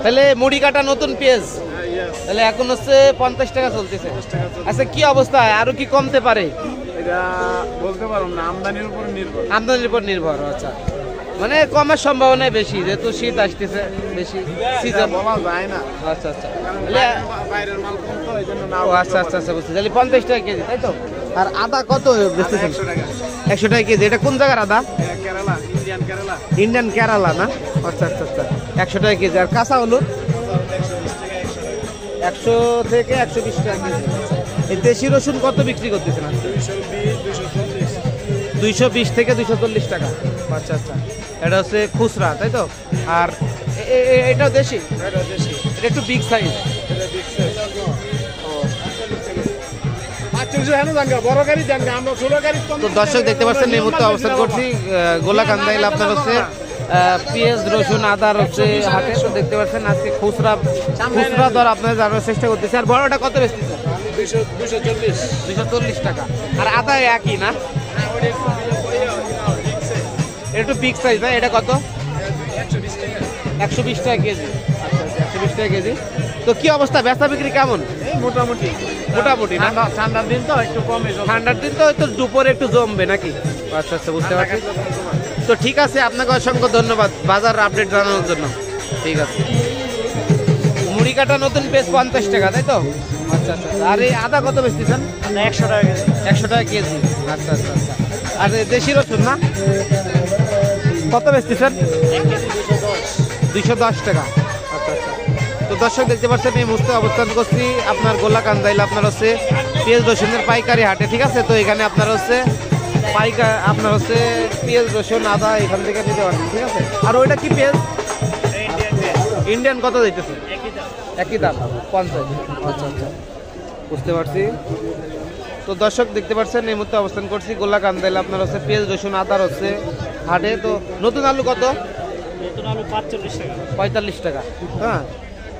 তাহলে মুড়ি কাটা নতুন পেঁয়াজ তাহলে এখন হচ্ছে 50 টাকা চলতেছে। আচ্ছা কি অবস্থা, আরো কি কমতে পারে? এটা বলতে পারো না, আমদানির উপর নির্ভর। আমদানির উপর নির্ভর, আচ্ছা মানে কমার সম্ভাবনা বেশি যেহেতু শীত আসতেছে বেশি সিজন বলা যায় না। আচ্ছা আচ্ছা বাইরের মাল কম তো এইজন্য না। ও আচ্ছা আচ্ছা আচ্ছা বুঝছি। তাহলে 50 টাকা কেজি তাই তো? আর আদা কত বেচতেছেন? 100 টাকা। 100 টাকা কেজি। এটা কোন জায়গার আদা? কেরালা, ইন্ডিয়ান কেরালা। ইন্ডিয়ান কেরালা না? আচ্ছা আচ্ছা আচ্ছা 100 টাকা কেজি। আর কাঁচা হলুদ 100 থেকে 120 টাকা কেজি। এই দেশি রসুন কত বিক্রি করতেছেন? 220 থেকে 240 টাকা। আচ্ছা আচ্ছা এটা হচ্ছে খুচরা তাই তো? আর এটাও দেশি? এটা একটু বিগ সাইজ। তো দর্শক দেখতে পাচ্ছেন এই মুহূর্তে অবস্থান করছি গোলাকান্দাইল। আপনার হচ্ছে পেঁয়াজ রসুন আদার হচ্ছে হাটে। তো দেখতে পাচ্ছেন আজকে খুচরা দর আপনারা জানার চেষ্টা করতেছে। আর বড়টা কত বেচতেছে? 240 টাকা। আর আদা একই না? একটু বিগ সাইজ না? এটা কত? 120 টাকা কেজি। আচ্ছা আচ্ছা 120 টাকা কেজি। তো কি অবস্থা, বেচা বিক্রি কেমন? মোটামুটি না? ঠান্ডার দিন তো একটু কমে। ঠান্ডার দিন তো হয়তো দুপুরে একটু জমবে নাকি? আচ্ছা আচ্ছা বুঝতে পারছি। তো ঠিক আছে, আপনাকে অসংখ্য ধন্যবাদ বাজার আপডেট জানানোর জন্য। ঠিক আছে। মুড়ি কাটা নতুন পেঁয়াজ 50 টাকা তাই তো? আচ্ছা আচ্ছা। আর এই আদা কত বেচতেছেন? 100 টাকা কেজি। 100 টাকা কেজি। আচ্ছা আচ্ছা আচ্ছা। আর দেশি রসুন না কত বেচতেছেন? 210 টাকা। আচ্ছা আচ্ছা। তো দর্শক দেখতে পাচ্ছেন এই মুহূর্তে অবস্থান করছি আপনার গোলাকান্দাইল। আপনার হচ্ছে পেঁয়াজ রসুনের পাইকারি হাটে। ঠিক আছে। তো এখানে আপনার হচ্ছে আপনার হচ্ছে পেঁয়াজ রসুন আদা এখান থেকে নিতে পারবেন। ঠিক আছে। আর ওইটা কি পেঁয়াজ? ইন্ডিয়ান কত দিতেছে? একই দাম 50। আচ্ছা আচ্ছা বুঝতে পারছি। তো দর্শক দেখতে পাচ্ছেন এই মুহূর্তে অবস্থান করছি গোলাকান্দাইল। আপনার হচ্ছে পেঁয়াজ রসুন আদার হচ্ছে হাটে। তো নতুন আলু কত? নতুন আলু 45 টাকা। হ্যাঁ।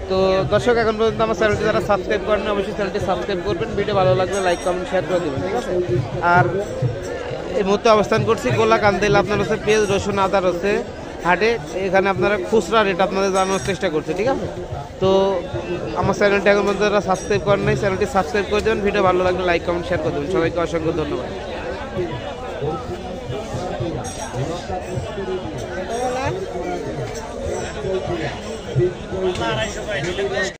তো দর্শক এখন পর্যন্ত আমার চ্যানেলটি যারা সাবস্ক্রাইব করেন অবশ্যই চ্যানেলটি সাবস্ক্রাইব করবেন। ভিডিও ভালো লাগলে লাইক কমেন্ট শেয়ার করে দেবেন। ঠিক আছে। আর এই মুহূর্তে অবস্থান করছি গোলাকান্দাইল। আপনার হচ্ছে পেঁয়াজ রসুন আদার হচ্ছে হাটে। এখানে আপনারা খুচরা রেট আপনাদের জানানোর চেষ্টা করছে। ঠিক আছে। তো আমার চ্যানেলটি এখন পর্যন্ত যারা সাবস্ক্রাইব করেন নাই চ্যানেলটি সাবস্ক্রাইব করে দেবেন। ভিডিও ভালো লাগলে লাইক কমেন্ট শেয়ার করে দেবেন। সবাইকে অসংখ্য ধন্যবাদ।